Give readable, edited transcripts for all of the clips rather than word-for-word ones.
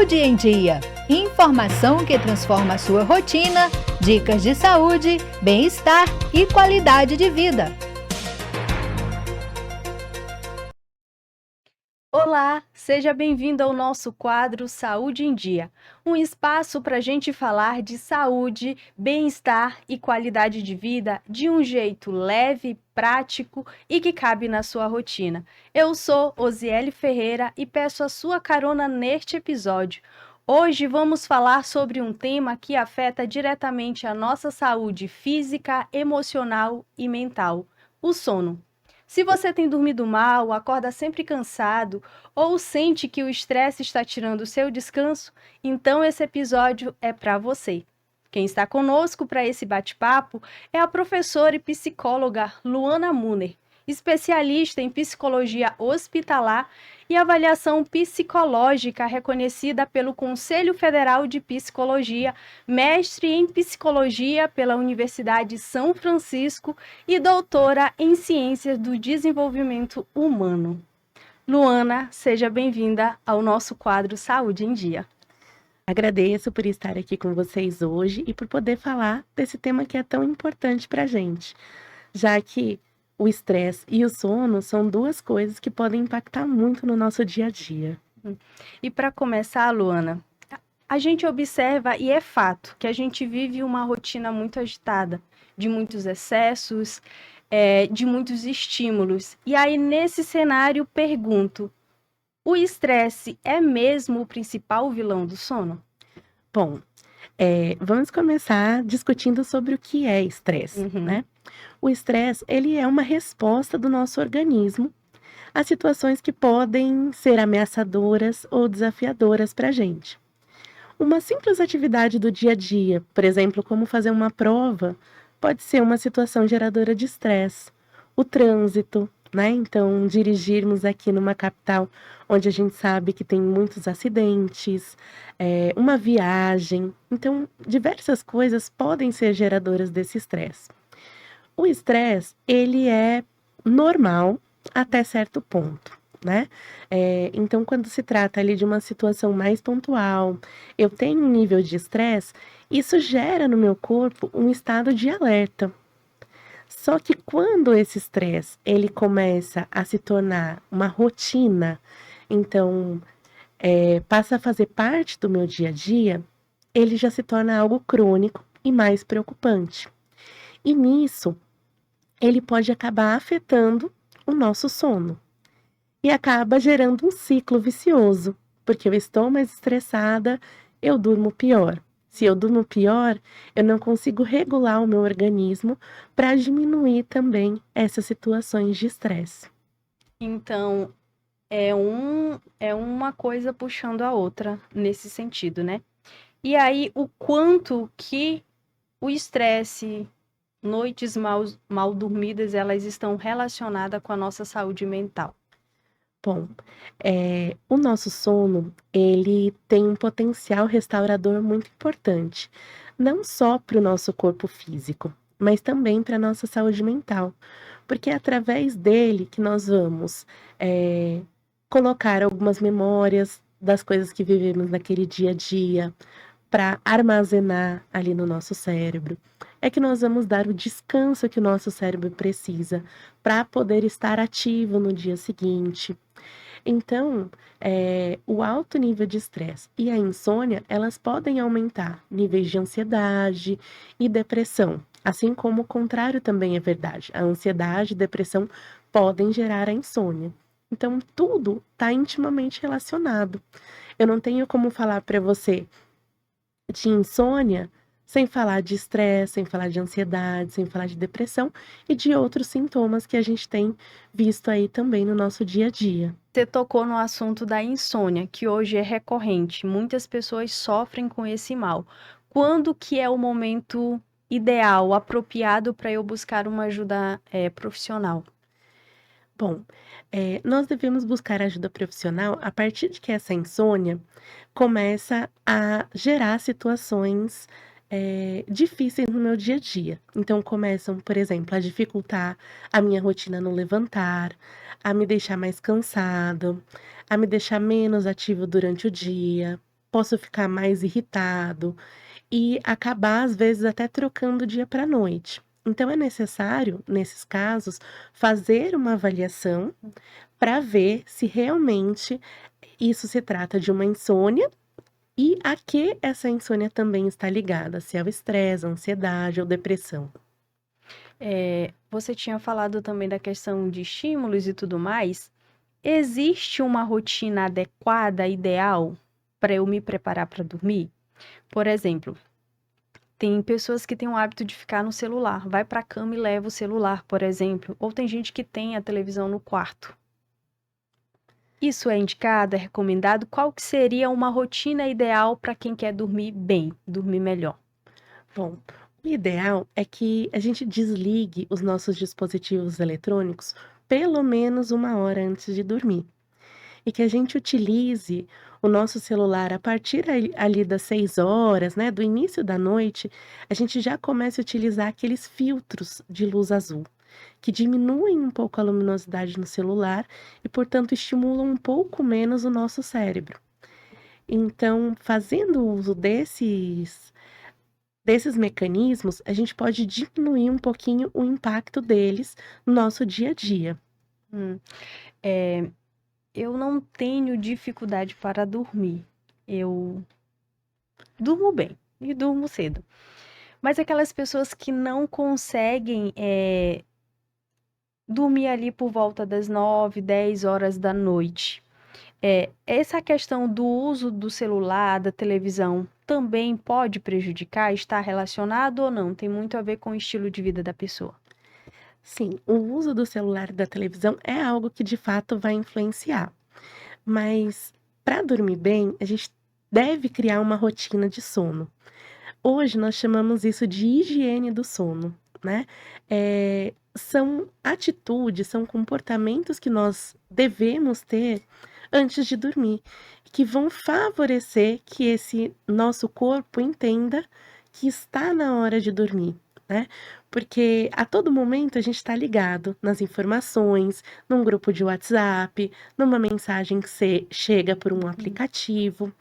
Saúde em Dia. Informação que transforma a sua rotina, dicas de saúde, bem-estar e qualidade de vida. Olá, seja bem-vindo ao nosso quadro Saúde em Dia, um espaço para a gente falar de saúde, bem-estar e qualidade de vida de um jeito leve, prático e que cabe na sua rotina. Eu sou Osiele Ferreira e peço a sua carona neste episódio. Hoje vamos falar sobre um tema que afeta diretamente a nossa saúde física, emocional e mental: o sono. Se você tem dormido mal, acorda sempre cansado ou sente que o estresse está tirando o seu descanso, então esse episódio é para você. Quem está conosco para esse bate-papo é a professora e psicóloga Luana Muner, especialista em psicologia hospitalar e avaliação psicológica reconhecida pelo Conselho Federal de Psicologia, mestre em psicologia pela Universidade São Francisco e doutora em ciências do desenvolvimento humano. Luana, seja bem-vinda ao nosso quadro Saúde em Dia. Agradeço por estar aqui com vocês hoje e por poder falar desse tema que é tão importante para a gente, já que o estresse e o sono são duas coisas que podem impactar muito no nosso dia a dia. E para começar, Luana, a gente observa e é fato que a gente vive uma rotina muito agitada, de muitos excessos, de muitos estímulos. E aí, nesse cenário, pergunto: o estresse é mesmo o principal vilão do sono? Bom, vamos começar discutindo sobre o que é estresse, né? O estresse, ele é uma resposta do nosso organismo a situações que podem ser ameaçadoras ou desafiadoras para a gente. Uma simples atividade do dia a dia, por exemplo, como fazer uma prova, pode ser uma situação geradora de estresse. O trânsito, né? Então, dirigirmos aqui numa capital onde a gente sabe que tem muitos acidentes, uma viagem. Então, diversas coisas podem ser geradoras desse estresse. O estresse, ele é normal até certo ponto, né? Então, quando se trata ali de uma situação mais pontual, eu tenho um nível de estresse, isso gera no meu corpo um estado de alerta. Só que quando esse estresse, ele começa a se tornar uma rotina, então, passa a fazer parte do meu dia a dia, ele já se torna algo crônico e mais preocupante. E nisso, ele pode acabar afetando o nosso sono. E acaba gerando um ciclo vicioso, porque eu estou mais estressada, eu durmo pior. Se eu durmo pior, eu não consigo regular o meu organismo para diminuir também essas situações de estresse. Então, é uma coisa puxando a outra nesse sentido, né? E aí, o quanto que o estresse, noites mal dormidas, elas estão relacionadas com a nossa saúde mental. Bom, o nosso sono, ele tem um potencial restaurador muito importante, não só para o nosso corpo físico, mas também para a nossa saúde mental, porque é através dele que nós vamos, colocar algumas memórias das coisas que vivemos naquele dia a dia, para armazenar ali no nosso cérebro. É que nós vamos dar o descanso que o nosso cérebro precisa para poder estar ativo no dia seguinte. Então, o alto nível de estresse e a insônia, elas podem aumentar níveis de ansiedade e depressão, assim como o contrário também é verdade. A ansiedade e depressão podem gerar a insônia. Então, tudo está intimamente relacionado. Eu não tenho como falar para você de insônia sem falar de estresse, sem falar de ansiedade, sem falar de depressão e de outros sintomas que a gente tem visto aí também no nosso dia a dia. Você tocou no assunto da insônia, que hoje é recorrente. Muitas pessoas sofrem com esse mal. Quando que é o momento ideal, apropriado para eu buscar uma ajuda profissional? Bom, nós devemos buscar ajuda profissional a partir de que essa insônia começa a gerar situações, difíceis no meu dia a dia. Então começam, por exemplo, a dificultar a minha rotina no levantar, a me deixar mais cansado, a me deixar menos ativo durante o dia. posso ficar mais irritado e acabar, às vezes, até trocando dia para noite. Então é necessário, nesses casos, fazer uma avaliação para ver se realmente isso se trata de uma insônia e a que essa insônia também está ligada, se é o estresse, a ansiedade ou depressão. Você tinha falado também da questão de estímulos e tudo mais. Existe uma rotina adequada, ideal, para eu me preparar para dormir? Por exemplo, tem pessoas que têm o hábito de ficar no celular, vai para a cama e leva o celular, por exemplo, ou tem gente que tem a televisão no quarto. Isso é indicado, é recomendado? Qual que seria uma rotina ideal para quem quer dormir bem, dormir melhor? Bom, o ideal é que a gente desligue os nossos dispositivos eletrônicos pelo menos 1 hora antes de dormir. E que a gente utilize o nosso celular a partir ali das 6 horas, né, do início da noite, a gente já comece a utilizar aqueles filtros de luz azul, que diminuem um pouco a luminosidade no celular e, portanto, estimulam um pouco menos o nosso cérebro. Então, fazendo uso desses mecanismos, a gente pode diminuir um pouquinho o impacto deles no nosso dia a dia. Hum, eu não tenho dificuldade para dormir. Eu durmo bem e durmo cedo. Mas aquelas pessoas que não conseguem dormir ali por volta das 9, 10 horas da noite. Essa questão do uso do celular, da televisão, também pode prejudicar? Está relacionado ou não? Tem muito a ver com o estilo de vida da pessoa. Sim, o uso do celular e da televisão é algo que de fato vai influenciar. Mas para dormir bem, a gente deve criar uma rotina de sono. Hoje nós chamamos isso de higiene do sono, né? São atitudes, são comportamentos que nós devemos ter antes de dormir, que vão favorecer que esse nosso corpo entenda que está na hora de dormir, né? Porque a todo momento a gente está ligado nas informações, num grupo de WhatsApp, numa mensagem que chega por um aplicativo.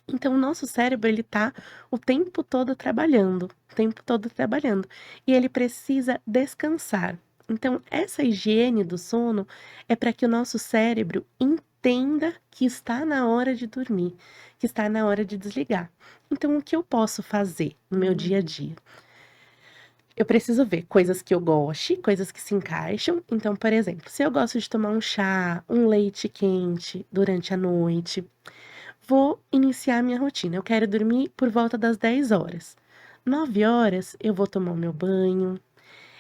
Então, o nosso cérebro, ele tá o tempo todo trabalhando, o tempo todo trabalhando. E ele precisa descansar. Então, essa higiene do sono é para que o nosso cérebro entenda que está na hora de dormir, que está na hora de desligar. Então, o que eu posso fazer no meu dia a dia? Eu preciso ver coisas que eu goste, coisas que se encaixam. Então, por exemplo, se eu gosto de tomar um chá, um leite quente durante a noite, vou iniciar minha rotina. Eu quero dormir por volta das 10 horas. 9 horas eu vou tomar o meu banho,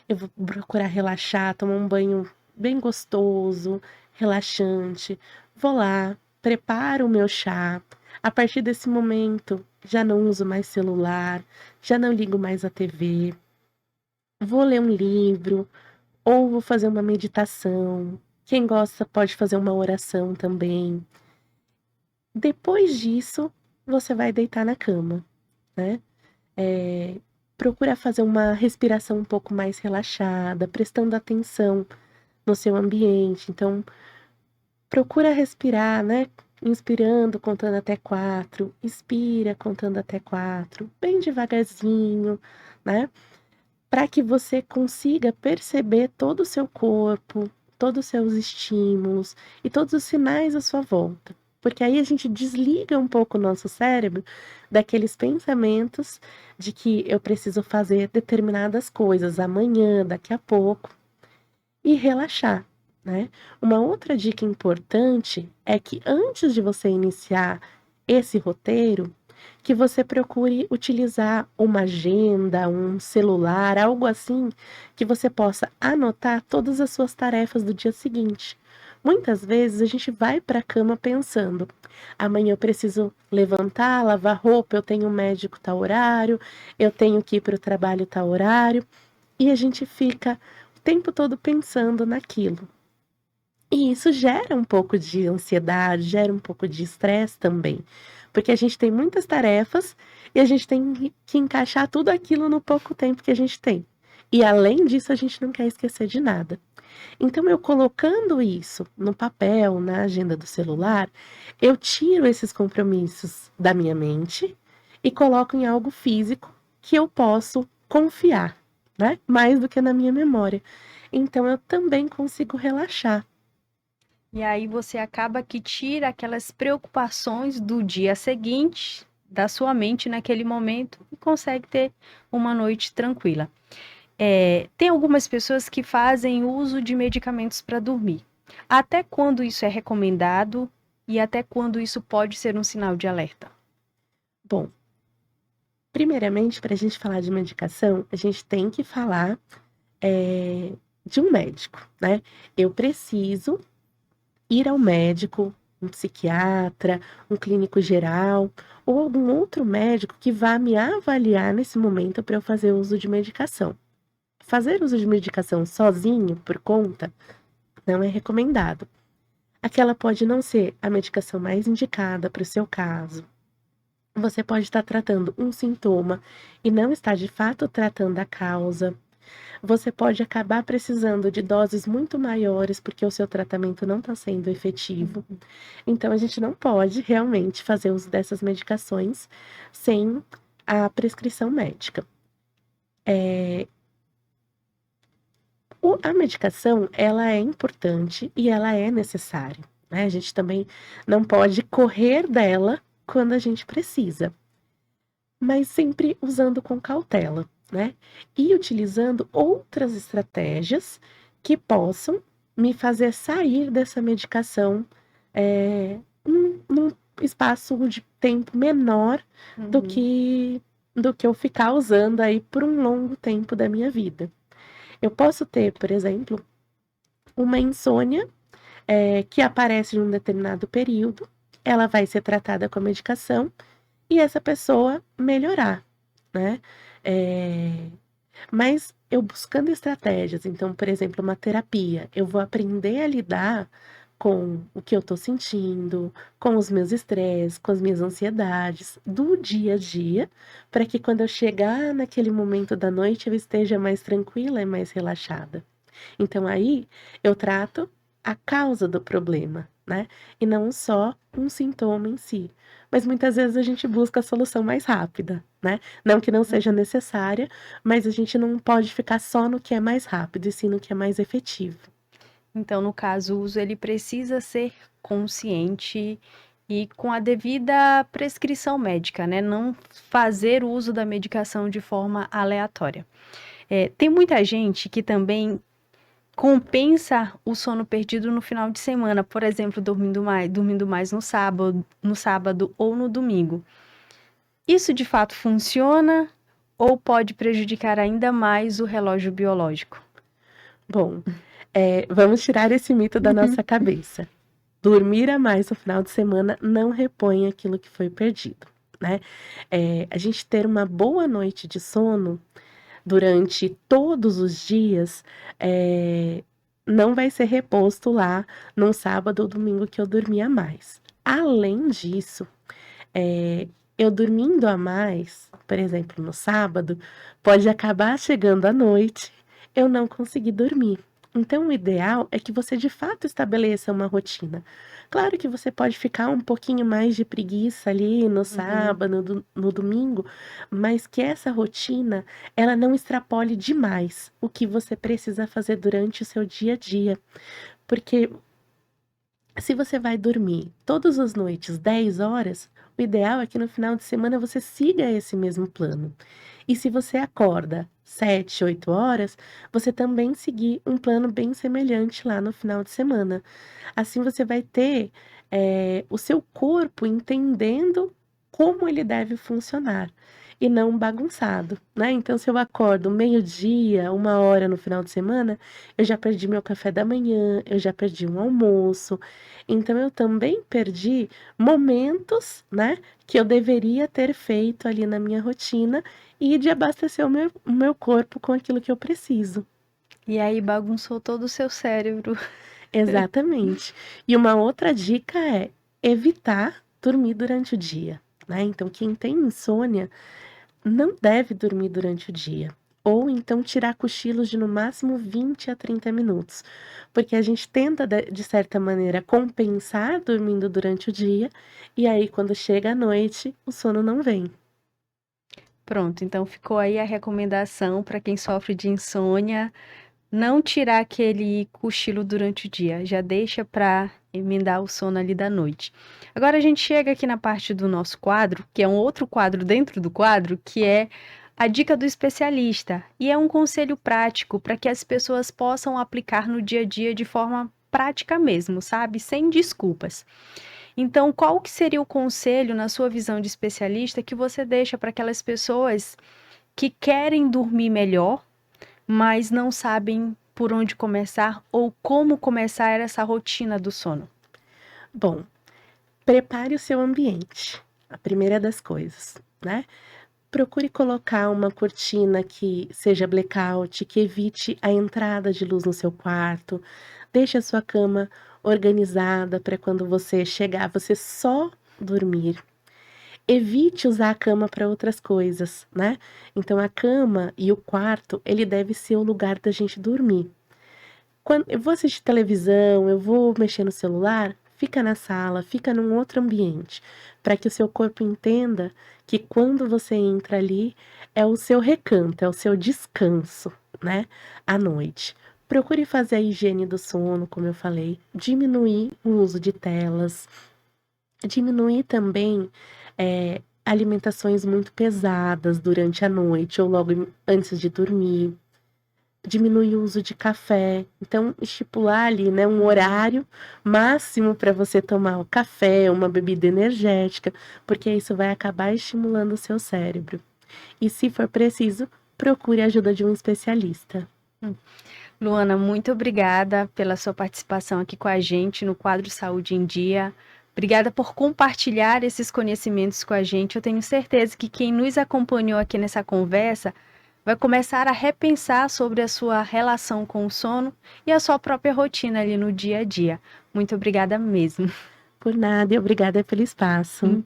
eu vou procurar relaxar, tomar um banho bem gostoso, relaxante. Vou lá, preparo o meu chá. A partir desse momento, já não uso mais celular, já não ligo mais a TV. Vou ler um livro ou vou fazer uma meditação. Quem gosta pode fazer uma oração também. Depois disso, você vai deitar na cama, né? Procura fazer uma respiração um pouco mais relaxada, prestando atenção no seu ambiente. Então, procura respirar, né? Inspirando, contando até 4, expira, contando até 4, bem devagarzinho, né? Para que você consiga perceber todo o seu corpo, todos os seus estímulos e todos os sinais à sua volta. Porque aí a gente desliga um pouco o nosso cérebro daqueles pensamentos de que eu preciso fazer determinadas coisas amanhã, daqui a pouco, e relaxar, né? Uma outra dica importante é que antes de você iniciar esse roteiro, que você procure utilizar uma agenda, um celular, algo assim, que você possa anotar todas as suas tarefas do dia seguinte. Muitas vezes a gente vai para a cama pensando: amanhã eu preciso levantar, lavar roupa, eu tenho um médico tal horário, eu tenho que ir para o trabalho tal horário, e a gente fica o tempo todo pensando naquilo. E isso gera um pouco de ansiedade, gera um pouco de estresse também, porque a gente tem muitas tarefas e a gente tem que encaixar tudo aquilo no pouco tempo que a gente tem. E além disso, a gente não quer esquecer de nada. Então, eu colocando isso no papel, na agenda do celular, eu tiro esses compromissos da minha mente e coloco em algo físico que eu posso confiar, né? Mais do que na minha memória. Então, eu também consigo relaxar. E aí você acaba que tira aquelas preocupações do dia seguinte da sua mente naquele momento e consegue ter uma noite tranquila. Tem algumas pessoas que fazem uso de medicamentos para dormir. Até quando isso é recomendado e até quando isso pode ser um sinal de alerta? Bom, primeiramente, para a gente falar de medicação, a gente tem que falar de um médico, né? Eu preciso ir ao médico, um psiquiatra, um clínico geral ou algum outro médico que vá me avaliar nesse momento para eu fazer uso de medicação. Fazer uso de medicação sozinho, por conta, não é recomendado. Aquela pode não ser a medicação mais indicada para o seu caso. Você pode estar tratando um sintoma e não estar de fato tratando a causa. Você pode acabar precisando de doses muito maiores porque o seu tratamento não está sendo efetivo. Então, a gente não pode realmente fazer uso dessas medicações sem a prescrição médica. A medicação, ela é importante e ela é necessária, né? A gente também não pode correr dela quando a gente precisa, mas sempre usando com cautela, né? E utilizando outras estratégias que possam me fazer sair dessa medicação num espaço de tempo menor do que eu ficar usando aí por um longo tempo da minha vida. Eu posso ter, por exemplo, uma insônia que aparece em um determinado período, ela vai ser tratada com a medicação e essa pessoa melhorar, né? Mas eu buscando estratégias, então, por exemplo, uma terapia, eu vou aprender a lidar com o que eu tô sentindo, com os meus estresses, com as minhas ansiedades do dia a dia, para que quando eu chegar naquele momento da noite eu esteja mais tranquila e mais relaxada. Então aí eu trato a causa do problema, né? E não só um sintoma em si. Mas muitas vezes a gente busca a solução mais rápida, né? Não que não seja necessária, mas a gente não pode ficar só no que é mais rápido, e sim no que é mais efetivo. Então, no caso, o uso ele precisa ser consciente e com a devida prescrição médica, né? Não fazer o uso da medicação de forma aleatória. Tem muita gente que também compensa o sono perdido no final de semana, por exemplo, dormindo mais no sábado ou no domingo. Isso de fato funciona ou pode prejudicar ainda mais o relógio biológico? Bom, vamos tirar esse mito da nossa cabeça. Dormir a mais no final de semana não repõe aquilo que foi perdido, né? A gente ter uma boa noite de sono durante todos os dias, não vai ser reposto lá num sábado ou domingo que eu dormi a mais. Além disso, eu dormindo a mais, por exemplo, no sábado, pode acabar chegando à noite, eu não conseguir dormir. Então, o ideal é que você de fato estabeleça uma rotina. Claro que você pode ficar um pouquinho mais de preguiça ali no sábado, no domingo, mas que essa rotina, ela não extrapole demais o que você precisa fazer durante o seu dia a dia. Porque se você vai dormir todas as noites 10 horas, o ideal é que no final de semana você siga esse mesmo plano. E se você acorda 7, 8 horas, você também seguir um plano bem semelhante lá no final de semana. Assim você vai ter o seu corpo entendendo como ele deve funcionar e não bagunçado, né? Então, se eu acordo meio-dia, 1 hora no final de semana, eu já perdi meu café da manhã, eu já perdi um almoço. Então, eu também perdi momentos, né, que eu deveria ter feito ali na minha rotina e de abastecer o meu corpo com aquilo que eu preciso. E aí bagunçou todo o seu cérebro. Exatamente. E uma outra dica é evitar dormir durante o dia, né? Então, quem tem insônia não deve dormir durante o dia. ou então tirar cochilos de no máximo 20 a 30 minutos, porque a gente tenta, de certa maneira, compensar dormindo durante o dia, e aí quando chega a noite, o sono não vem. Pronto, então ficou aí a recomendação para quem sofre de insônia, não tirar aquele cochilo durante o dia, já deixa para emendar o sono ali da noite. Agora a gente chega aqui na parte do nosso quadro, que é um outro quadro dentro do quadro, que é a dica do especialista. E é um conselho prático para que as pessoas possam aplicar no dia a dia de forma prática mesmo, sabe? Sem desculpas. Então, qual que seria o conselho, na sua visão de especialista, que você deixa para aquelas pessoas que querem dormir melhor, mas não sabem por onde começar ou como começar essa rotina do sono? Bom, prepare o seu ambiente, a primeira das coisas, né? Procure colocar uma cortina que seja blackout, que evite a entrada de luz no seu quarto. Deixe a sua cama organizada para quando você chegar, você só dormir. Evite usar a cama para outras coisas, né? Então a cama e o quarto, ele deve ser o lugar da gente dormir. Quando eu vou assistir televisão, eu vou mexer no celular, fica na sala, fica num outro ambiente, para que o seu corpo entenda que quando você entra ali, é o seu recanto, é o seu descanso, né, à noite. Procure fazer a higiene do sono, como eu falei, diminuir o uso de telas, diminuir também, alimentações muito pesadas durante a noite ou logo antes de dormir. Diminuir o uso de café, então estipular ali, né, um horário máximo para você tomar o café, uma bebida energética, porque isso vai acabar estimulando o seu cérebro. E se for preciso, procure a ajuda de um especialista. Luana, muito obrigada pela sua participação aqui com a gente no quadro Saúde em Dia. Obrigada por compartilhar esses conhecimentos com a gente. Eu tenho certeza que quem nos acompanhou aqui nessa conversa vai começar a repensar sobre a sua relação com o sono e a sua própria rotina ali no dia a dia. Muito obrigada mesmo. Por nada, e obrigada pelo espaço.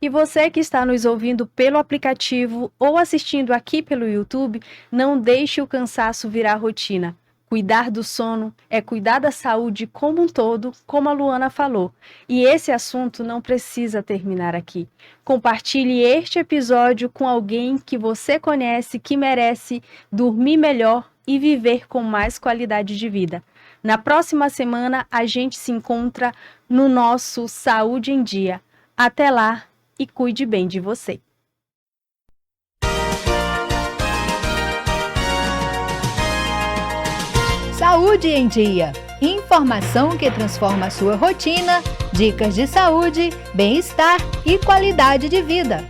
E você que está nos ouvindo pelo aplicativo ou assistindo aqui pelo YouTube, não deixe o cansaço virar rotina. Cuidar do sono é cuidar da saúde como um todo, como a Luana falou. E esse assunto não precisa terminar aqui. Compartilhe este episódio com alguém que você conhece que merece dormir melhor e viver com mais qualidade de vida. Na próxima semana, a gente se encontra no nosso Saúde em Dia. Até lá e cuide bem de você. Saúde em Dia. Informação que transforma a sua rotina, dicas de saúde, bem-estar e qualidade de vida.